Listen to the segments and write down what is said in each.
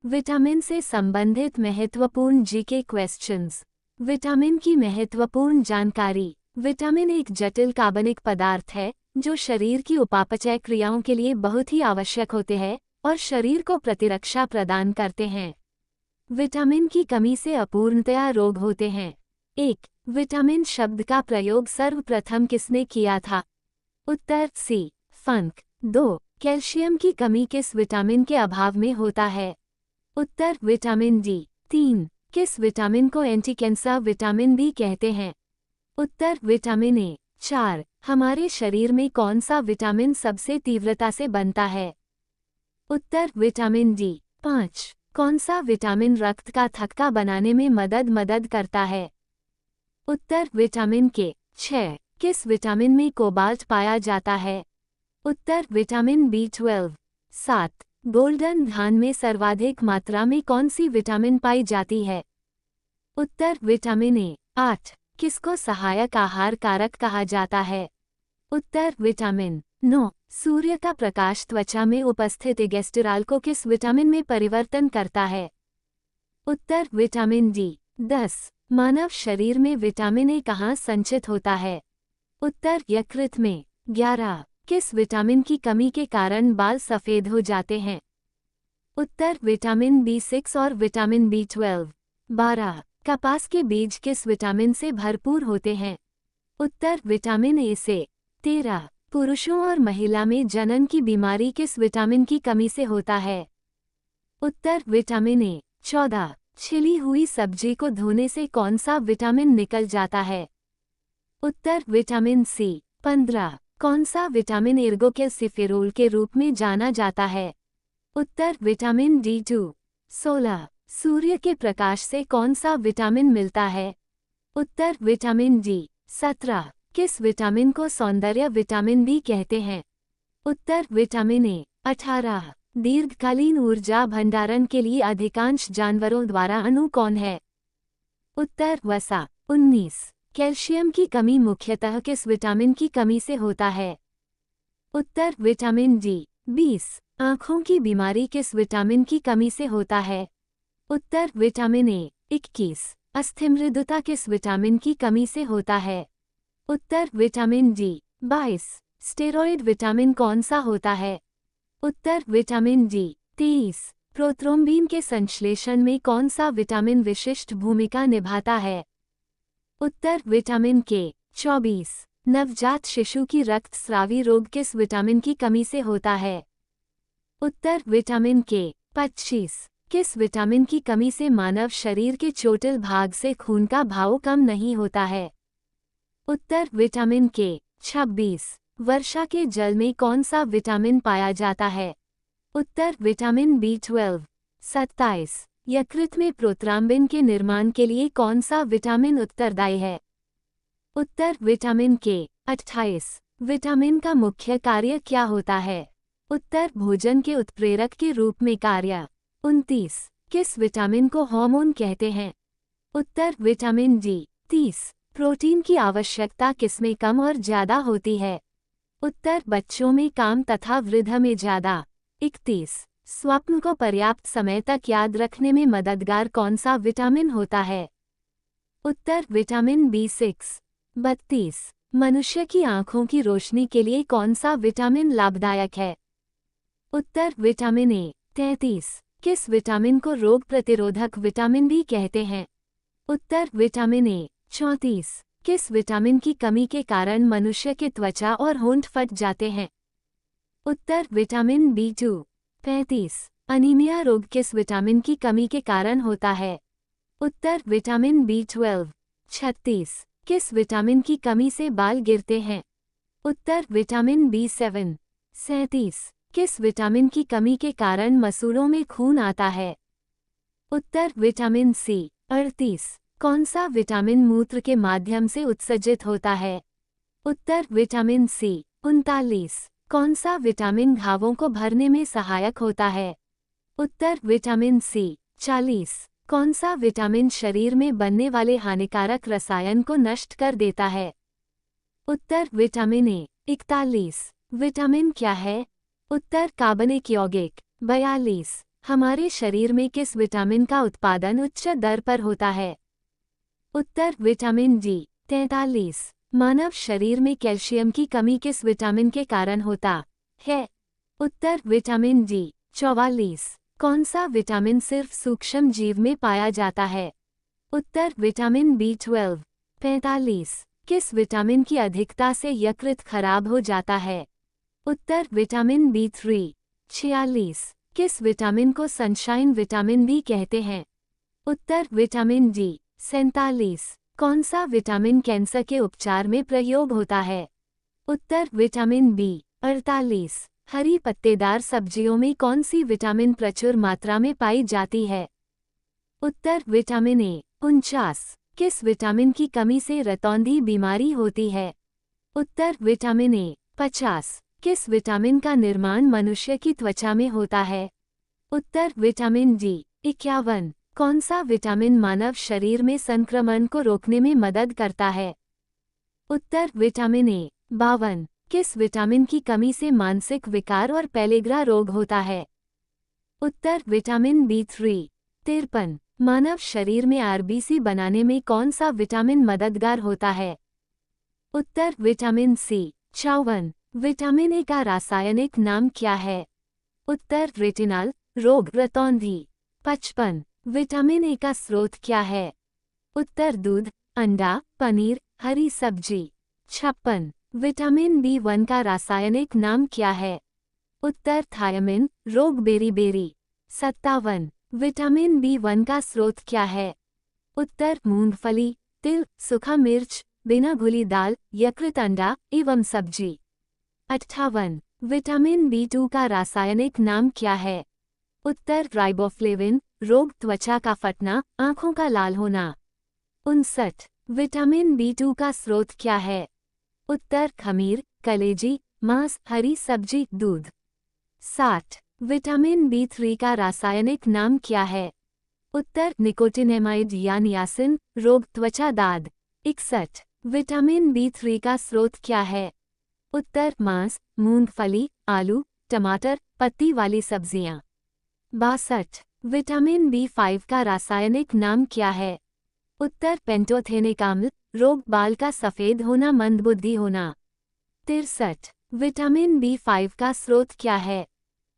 Vitamin से संबंधित महत्वपूर्ण जीके क्वेश्चंस। विटामिन की महत्वपूर्ण जानकारी। विटामिन एक जटिल कार्बनिक पदार्थ है जो शरीर की उपापचय क्रियाओं के लिए बहुत ही आवश्यक होते हैं और शरीर को प्रतिरक्षा प्रदान करते हैं। विटामिन की कमी से अपूर्णतया रोग होते हैं। 1. विटामिन शब्द का प्रयोग सर्वप्रथम किसने किया था? उत्तर सी. फंक। 2. कैल्शियम की कमी किस विटामिन के अभाव में होता है? उत्तर विटामिन डी। 3. किस विटामिन को एंटी कैंसर विटामिन बी कहते हैं? उत्तर विटामिन ए। 4. हमारे शरीर में कौन सा विटामिन सबसे तीव्रता से बनता है? उत्तर विटामिन डी। 5. कौन सा विटामिन रक्त का थक्का बनाने में मदद करता है? उत्तर विटामिन के। 6. किस विटामिन में कोबाल्ट पाया जाता है? उत्तर विटामिन B12। 7. गोल्डन धान में सर्वाधिक मात्रा में कौन सी विटामिन पाई जाती है? उत्तर विटामिन ए। 8. किसको सहायक आहार कारक कहा जाता है? उत्तर विटामिन 9. सूर्य का प्रकाश त्वचा में उपस्थित एगेस्टेरॉल को किस विटामिन में परिवर्तन करता है? उत्तर विटामिन डी। 10. मानव शरीर में विटामिन ए कहाँ संचित होता है? उत्तर यकृत में। 11. किस विटामिन की कमी के कारण बाल सफेद हो जाते हैं? उत्तर विटामिन B6 और विटामिन B12। 12. कपास के बीज किस विटामिन से भरपूर होते हैं? उत्तर विटामिन ए से। 13. पुरुषों और महिला में जनन की बीमारी किस विटामिन की कमी से होता है? उत्तर विटामिन ए। 14. छिली हुई सब्जी को धोने से कौन सा विटामिन निकल जाता है? उत्तर विटामिन सी। 15. कौन सा विटामिन एर्गोकेल्सिफेरोल के रूप में जाना जाता है? उत्तर विटामिन D2। 16. सूर्य के प्रकाश से कौन सा विटामिन मिलता है? उत्तर विटामिन डी। 17. किस विटामिन को सौंदर्य विटामिन बी कहते हैं? उत्तर विटामिन ए। 18. दीर्घकालीन ऊर्जा भंडारण के लिए अधिकांश जानवरों द्वारा अणु कौन है? उत्तर वसा। 19. कैल्शियम की कमी मुख्यतः किस विटामिन की कमी से होता है? उत्तर विटामिन डी। 20. आँखों की बीमारी किस विटामिन की कमी से होता है? उत्तर विटामिन ए। 21. अस्थिमृदुता किस विटामिन की कमी से होता है? उत्तर विटामिन डी। 22. स्टेरॉयड विटामिन कौन सा होता है? उत्तर विटामिन डी। 23. प्रोथ्रोम्बिन के संश्लेषण में कौन सा विटामिन विशिष्ट भूमिका निभाता है? उत्तर विटामिन के। 24. नवजात शिशु की रक्तस्रावी रोग किस विटामिन की कमी से होता है? उत्तर विटामिन के। 25. किस विटामिन की कमी से मानव शरीर के चोटिल भाग से खून का बहाव कम नहीं होता है? उत्तर विटामिन के। 26. वर्षा के जल में कौन सा विटामिन पाया जाता है? उत्तर विटामिन B12। 27. यकृत में प्रोथ्राम्बिन के निर्माण के लिए कौन सा विटामिन उत्तरदायी है? उत्तर विटामिन के। 28. विटामिन का मुख्य कार्य क्या होता है? उत्तर भोजन के उत्प्रेरक के रूप में कार्य। 29. किस विटामिन को हार्मोन कहते हैं? उत्तर विटामिन डी। 30. प्रोटीन की आवश्यकता किसमें कम और ज्यादा होती है? उत्तर बच्चों में कम तथा वृद्ध में ज्यादा। 31. स्वप्न को पर्याप्त समय तक याद रखने में मददगार कौन सा विटामिन होता है? उत्तर विटामिन B6। 32. मनुष्य की आंखों की रोशनी के लिए कौन सा विटामिन लाभदायक है? उत्तर विटामिन ए। 33. किस विटामिन को रोग प्रतिरोधक विटामिन बी कहते हैं? उत्तर विटामिन ए। 34. किस विटामिन की कमी के कारण मनुष्य के त्वचा और होंठ फट जाते हैं? उत्तर विटामिन B2। 35. अनीमिया रोग किस विटामिन की कमी के कारण होता है? उत्तर विटामिन B12। 36. किस विटामिन की कमी से बाल गिरते हैं? उत्तर विटामिन B7। 37. किस विटामिन की कमी के कारण मसूड़ों में खून आता है? उत्तर विटामिन सी। 38. कौन सा विटामिन मूत्र के माध्यम से उत्सर्जित होता है? उत्तर विटामिन सी। 39. कौन सा विटामिन घावों को भरने में सहायक होता है? उत्तर विटामिन सी। 40. कौन सा विटामिन शरीर में बनने वाले हानिकारक रसायन को नष्ट कर देता है? उत्तर विटामिन ए। 41. विटामिन क्या है? उत्तर कार्बनिक यौगिक। 42. हमारे शरीर में किस विटामिन का उत्पादन उच्च दर पर होता है? उत्तर विटामिन डी। 43। मानव शरीर में कैल्शियम की कमी किस विटामिन के कारण होता है? उत्तर विटामिन डी। 44। कौन सा विटामिन सिर्फ सूक्ष्म जीव में पाया जाता है? उत्तर विटामिन B12। 45। किस विटामिन की अधिकता से यकृत खराब हो जाता है? उत्तर विटामिन B3। 46। किस विटामिन को सनशाइन विटामिन बी कहते हैं? उत्तर विटामिन डी। 47। कौन सा विटामिन कैंसर के उपचार में प्रयोग होता है? उत्तर विटामिन बी। 48। हरी पत्तेदार सब्जियों में कौन सी विटामिन प्रचुर मात्रा में पाई जाती है? उत्तर विटामिन ए। 49। किस विटामिन की कमी से रतौंधी बीमारी होती है? उत्तर विटामिन ए। 50। किस विटामिन का निर्माण मनुष्य की त्वचा में होता है? उत्तर विटामिन डी। 51। कौन सा विटामिन मानव शरीर में संक्रमण को रोकने में मदद करता है? उत्तर विटामिन ए। 52। किस विटामिन की कमी से मानसिक विकार और पेलेग्रा रोग होता है? उत्तर विटामिन B3। 53। मानव शरीर में आरबीसी बनाने में कौन सा विटामिन मददगार होता है? उत्तर विटामिन सी। 54। विटामिन ए का रासायनिक नाम क्या है? उत्तर रेटिनॉल, रोग रतौंधी। 55। विटामिन ए का स्रोत क्या है? उत्तर दूध, अंडा, पनीर, हरी सब्जी। 56। विटामिन B1 का रासायनिक नाम क्या है? उत्तर थायमिन, रोग बेरी-बेरी। 57। विटामिन B1 का स्रोत क्या है? उत्तर मूंगफली, तिल, सूखा मिर्च, बिना घुली दाल, यकृत, अंडा एवं सब्जी। 58। विटामिन B2 का रासायनिक नाम क्या है? उत्तर राइबोफ्लेविन, रोग त्वचा का फटना, आंखों का लाल होना। 59। विटामिन B2 का स्रोत क्या है? उत्तर खमीर, कलेजी, मांस, हरी सब्जी, दूध। 60। विटामिन B3 का रासायनिक नाम क्या है? उत्तर निकोटिनेमाइड या नियासिन, रोग त्वचा दाद। 61। विटामिन B3 का स्रोत क्या है? उत्तर मांस, मूंगफली, आलू, टमाटर, पत्ती वाली सब्जियां। 62। विटामिन B5 का रासायनिक नाम क्या है? उत्तर पेंटोथेनिक अम्ल, रोग बाल का सफेद होना, मंदबुद्धि होना। 63। विटामिन B5 का स्रोत क्या है?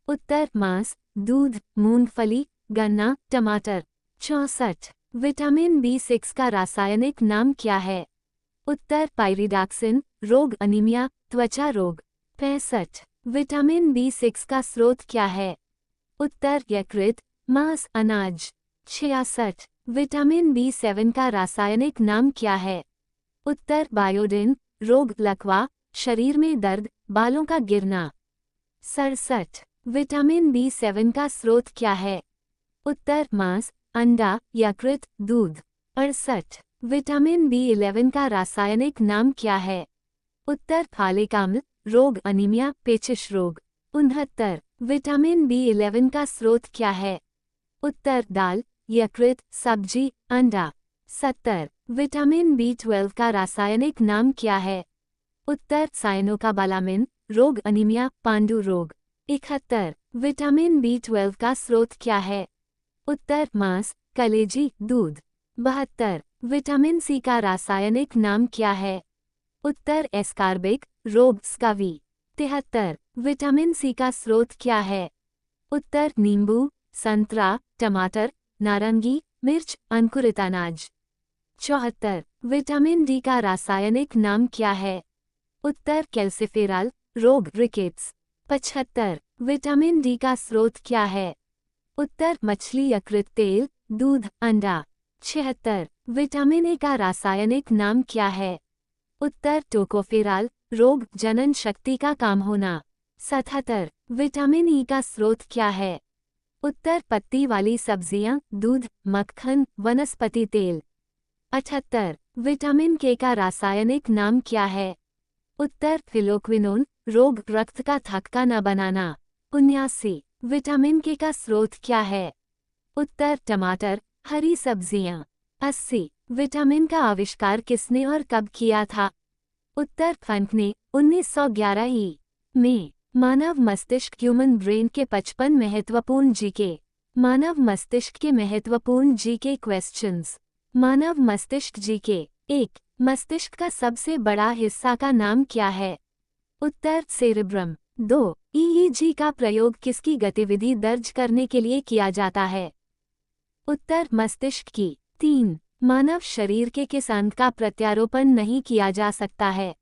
उत्तर मांस, दूध, मूंगफली, गन्ना, टमाटर। 64। विटामिन B6 का रासायनिक नाम क्या है? उत्तर पाइरिडॉक्सिन, रोग अनीमिया, त्वचा रोग। 65। विटामिन B6 का स्रोत क्या है? उत्तर यकृत, मांस, अनाज। 66। विटामिन B7 का रासायनिक नाम क्या है? उत्तर बायोडिन, रोग लकवा, शरीर में दर्द, बालों का गिरना। 67। विटामिन B7 का स्रोत क्या है? उत्तर मांस, अंडा, यकृत, दूध। 68। विटामिन B11 का रासायनिक नाम क्या है? उत्तर फॉलिक अम्ल, रोग अनीमिया, पेचिश रोग। 69। विटामिन B11 का स्रोत क्या है? उत्तर दाल, यकृत, सब्जी, अंडा। 70। विटामिन B12 का रासायनिक नाम क्या है? उत्तर साइनोकाबालामिन, रोग अनीमिया, पांडु रोग। 71। विटामिन B12 का स्रोत क्या है? उत्तर मांस, कलेजी, दूध। 72। विटामिन सी का रासायनिक नाम क्या है? उत्तर एस्कार्बिक, रोग स्कवी। 73। विटामिन सी का स्रोत क्या है? उत्तर नींबू, संतरा, टमाटर, नारंगी, मिर्च, अंकुरित अनाज। 74। विटामिन डी का रासायनिक नाम क्या है? उत्तर कैल्सिफेरॉल, रोग रिकेट्स। 75। विटामिन डी का स्रोत क्या है? उत्तर मछली, यकृत तेल, दूध, अंडा। 76। विटामिन ए का रासायनिक नाम क्या है? उत्तर टोकोफेरॉल, रोग जनन शक्ति का काम होना। 77। विटामिन ई का स्रोत क्या है? उत्तर पत्ती वाली सब्जियां, दूध, मक्खन, वनस्पति तेल। 78। विटामिन के का रासायनिक नाम क्या है? उत्तर फिलोक्विनोन, रोग रक्त का थक्का न बनाना। 79। विटामिन के का स्रोत क्या है? उत्तर टमाटर, हरी सब्जियां। 80। विटामिन का आविष्कार किसने और कब किया था? उत्तर फंक ने 1911 में। मानव मस्तिष्क ह्यूमन ब्रेन के 55 महत्वपूर्ण जीके मानव मस्तिष्क के महत्वपूर्ण जीके क्वेश्चंस। मानव मस्तिष्क जीके। 1. मस्तिष्क का सबसे बड़ा हिस्सा का नाम क्या है? उत्तर सेरेब्रम। 2. ईईजी का प्रयोग किसकी गतिविधि दर्ज करने के लिए किया जाता है? उत्तर मस्तिष्क की। 3. मानव शरीर के किस अंग का प्रत्यारोपण नहीं किया जा सकता है?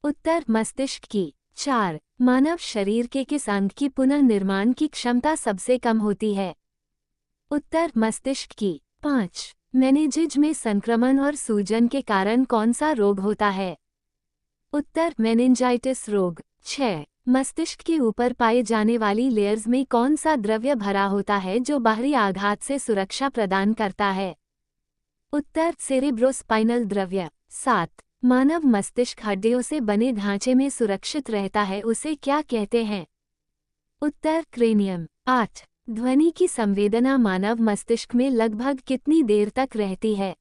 उत्तर मस्तिष्क की। 4. मानव शरीर के किस अंग की पुनर्निर्माण की क्षमता सबसे कम होती है? उत्तर मस्तिष्क की। 5. मेनिंजेज में संक्रमण और सूजन के कारण कौन सा रोग होता है? उत्तर मेनिंजाइटिस रोग। 6. मस्तिष्क के ऊपर पाए जाने वाली लेयर्स में कौन सा द्रव्य भरा होता है जो बाहरी आघात से सुरक्षा प्रदान करता है? उत्तर सेरेब्रोस्पाइनल द्रव्य। 7. मानव मस्तिष्क हड्डियों से बने ढांचे में सुरक्षित रहता है, उसे क्या कहते हैं? उत्तर क्रेनियम। 8. ध्वनि की संवेदना मानव मस्तिष्क में लगभग कितनी देर तक रहती है?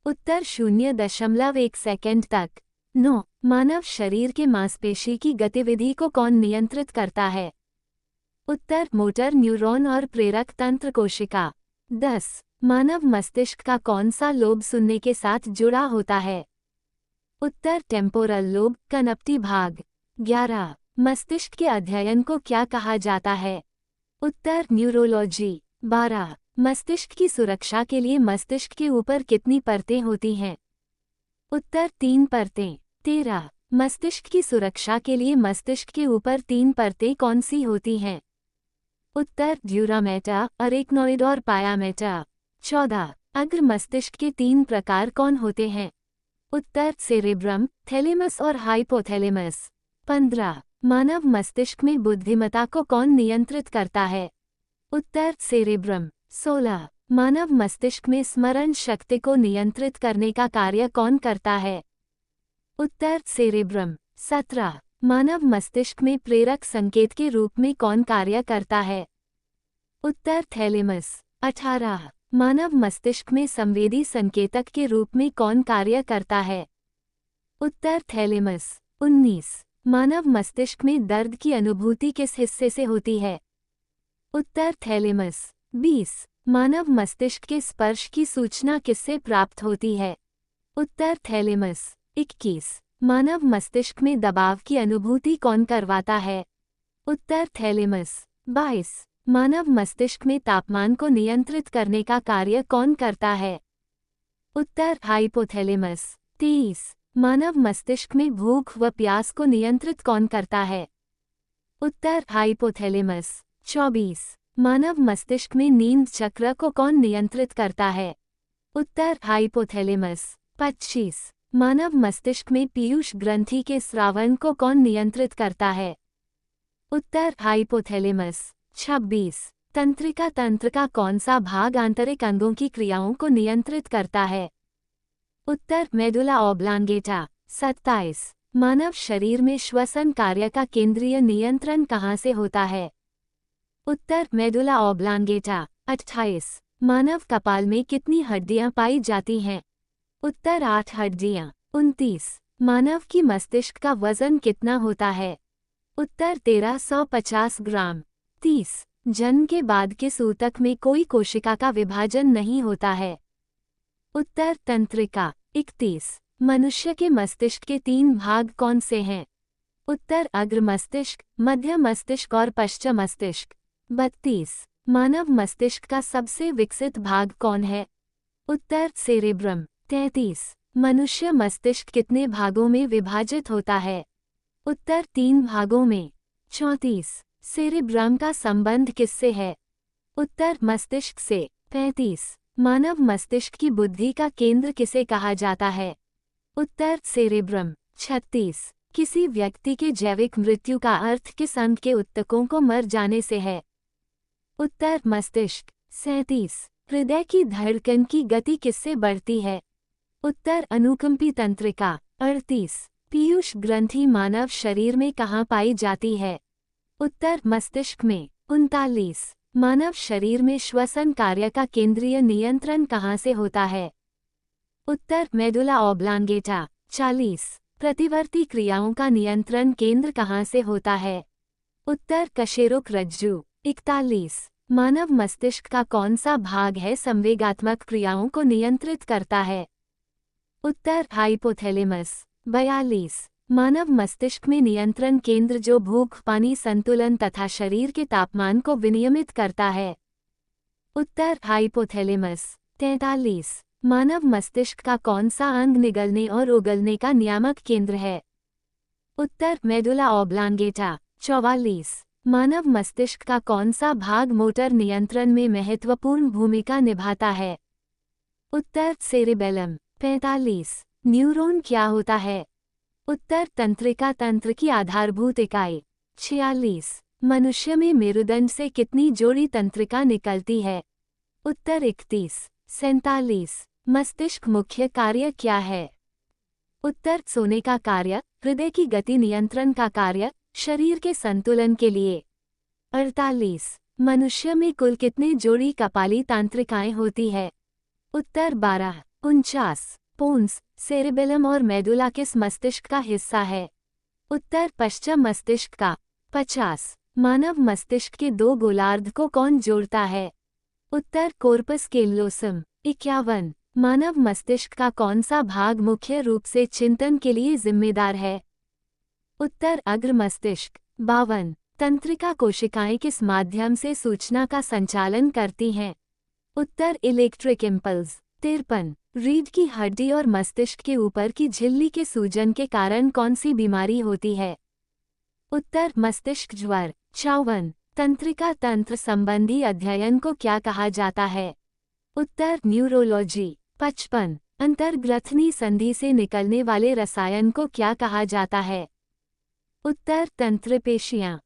उत्तर 0.1 सेकंड तक। 9. मानव शरीर के मांसपेशी की गतिविधि को कौन नियंत्रित करता है? उत्तर मोटर न्यूरॉन और प्रेरक तंत्र कोशिका। 10. मानव मस्तिष्क का कौन सा लोब सुनने के साथ जुड़ा होता है? उत्तर टेम्पोरल लोब, कनपटी भाग। 11. मस्तिष्क के अध्ययन को क्या कहा जाता है? उत्तर न्यूरोलॉजी। 12. मस्तिष्क की सुरक्षा के लिए मस्तिष्क के ऊपर कितनी परतें होती हैं? उत्तर 3 परतें। 13. मस्तिष्क की सुरक्षा के लिए मस्तिष्क के ऊपर 3 परतें कौन सी होती हैं? उत्तर ड्यूरामेटा, अरेक्नोइड और पायामेटा। 14. अग्र मस्तिष्क के 3 प्रकार कौन होते हैं? उत्तर सेरेब्रम, थैलेमस और हाइपोथैलेमस। 15. मानव मस्तिष्क में बुद्धिमत्ता को कौन नियंत्रित करता है? उत्तर सेरेब्रम। 16. मानव मस्तिष्क में स्मरण शक्ति को नियंत्रित करने का कार्य कौन करता है? उत्तर सेरेब्रम। 17. मानव मस्तिष्क में प्रेरक संकेत के रूप में कौन कार्य करता है? उत्तर थैलेमस। 18. मानव मस्तिष्क में संवेदी संकेतक के रूप में कौन कार्य करता है? उत्तर थैलेमस। 19. मानव मस्तिष्क में दर्द की अनुभूति किस हिस्से से होती है? उत्तर थैलेमस। 20. मानव मस्तिष्क के स्पर्श की सूचना किससे प्राप्त होती है? उत्तर थैलेमस। 21. मानव मस्तिष्क में दबाव की अनुभूति कौन करवाता है? उत्तर थैलेमस। 22. मानव मस्तिष्क में तापमान को नियंत्रित करने का कार्य कौन करता है? उत्तर हाइपोथैलेमस। 23. मानव मस्तिष्क में भूख व प्यास को नियंत्रित कौन करता है? उत्तर हाइपोथैलेमस। 24. मानव मस्तिष्क में नींद चक्र को कौन नियंत्रित करता है? उत्तर हाइपोथैलेमस। 25. मानव मस्तिष्क में पीयूष ग्रंथि के स्रावन को कौन नियंत्रित करता है? उत्तर हाइपोथैलेमस। 26. तंत्रिका तंत्र का कौन सा भाग आंतरिक अंगों की क्रियाओं को नियंत्रित करता है? उत्तर मेडुला ऑब्लांगेटा। 27. मानव शरीर में श्वसन कार्य का केंद्रीय नियंत्रण कहाँ से होता है? उत्तर मेडुला ऑब्लांगेटा। 28. मानव कपाल में कितनी हड्डियां पाई जाती हैं? उत्तर 8 हड्डियां। 29. मानव की मस्तिष्क का वजन कितना होता है? उत्तर 1350 ग्राम। 30. जन्म के बाद किस ऊतक में कोई कोशिका का विभाजन नहीं होता है? उत्तर तंत्रिका। 31. मनुष्य के मस्तिष्क के 3 भाग कौन से हैं? उत्तर अग्र मस्तिष्क, मध्य मस्तिष्क और पश्च मस्तिष्क। 32. मानव मस्तिष्क का सबसे विकसित भाग कौन है? उत्तर सेरेब्रम। 33. मनुष्य मस्तिष्क कितने भागों में विभाजित होता है? उत्तर 3 भागों में। 34. सेरेब्रम का संबंध किससे है? उत्तर मस्तिष्क से। 35. मानव मस्तिष्क की बुद्धि का केंद्र किसे कहा जाता है? उत्तर सेरेब्रम। 36. किसी व्यक्ति के जैविक मृत्यु का अर्थ किस अंग के ऊतकों को मर जाने से है? उत्तर मस्तिष्क। 37. हृदय की धड़कन की गति किससे बढ़ती है? उत्तर अनुकंपी तंत्रिका। 38. पीयूष ग्रंथि मानव शरीर में कहाँ पाई जाती है? उत्तर मस्तिष्क में। 39. मानव शरीर में श्वसन कार्य का केंद्रीय नियंत्रण कहाँ से होता है? उत्तर मेडुला ऑब्लांगेटा। 40. प्रतिवर्ती क्रियाओं का नियंत्रण केंद्र कहाँ से होता है? उत्तर कशेरुक रज्जु। 41. मानव मस्तिष्क का कौन सा भाग है संवेगात्मक क्रियाओं को नियंत्रित करता है? उत्तर हाइपोथैलेमस। 42। मानव मस्तिष्क में नियंत्रण केंद्र जो भूख, पानी संतुलन तथा शरीर के तापमान को विनियमित करता है। उत्तर हाइपोथैलेमस। 43। मानव मस्तिष्क का कौन सा अंग निगलने और उगलने का नियामक केंद्र है? उत्तर मेडुला ऑब्लांगेटा। 44। मानव मस्तिष्क का कौन सा भाग मोटर नियंत्रण में महत्वपूर्ण भूमिका निभाता है? उत्तर सेरेबेलम। 45। न्यूरॉन क्या होता है? उत्तर तंत्रिका तंत्र की आधारभूत इकाई। 46। मनुष्य में मेरुदंड से कितनी जोड़ी तंत्रिका निकलती है? उत्तर 31। 47। मस्तिष्क मुख्य कार्य क्या है? उत्तर सोने का कार्य, हृदय की गति नियंत्रण का कार्य, शरीर के संतुलन के लिए। 48। मनुष्य में कुल कितने जोड़ी कपाली तंत्रिकाएं होती है? उत्तर 12। 49। पोन्स, सेरेबेलम और मेडुला किस मस्तिष्क का हिस्सा है? उत्तर पश्चिम मस्तिष्क का। 50। मानव मस्तिष्क के दो गोलार्ध को कौन जोड़ता है? उत्तर कोर्पस कैलोसम। 51। मानव मस्तिष्क का कौन सा भाग मुख्य रूप से चिंतन के लिए जिम्मेदार है? उत्तर अग्र मस्तिष्क। 52। तंत्रिका कोशिकाएं किस माध्यम से सूचना का संचालन करती हैं? उत्तर इलेक्ट्रिक इम्पल्स। 53। रीढ़ की हड्डी और मस्तिष्क के ऊपर की झिल्ली के सूजन के कारण कौन सी बीमारी होती है? उत्तर मस्तिष्क ज्वर। 54। तंत्रिका तंत्र संबंधी अध्ययन को क्या कहा जाता है? उत्तर न्यूरोलॉजी। 55। अंतर्ग्रथनी संधि से निकलने वाले रसायन को क्या कहा जाता है? उत्तर तंत्र पेशियां।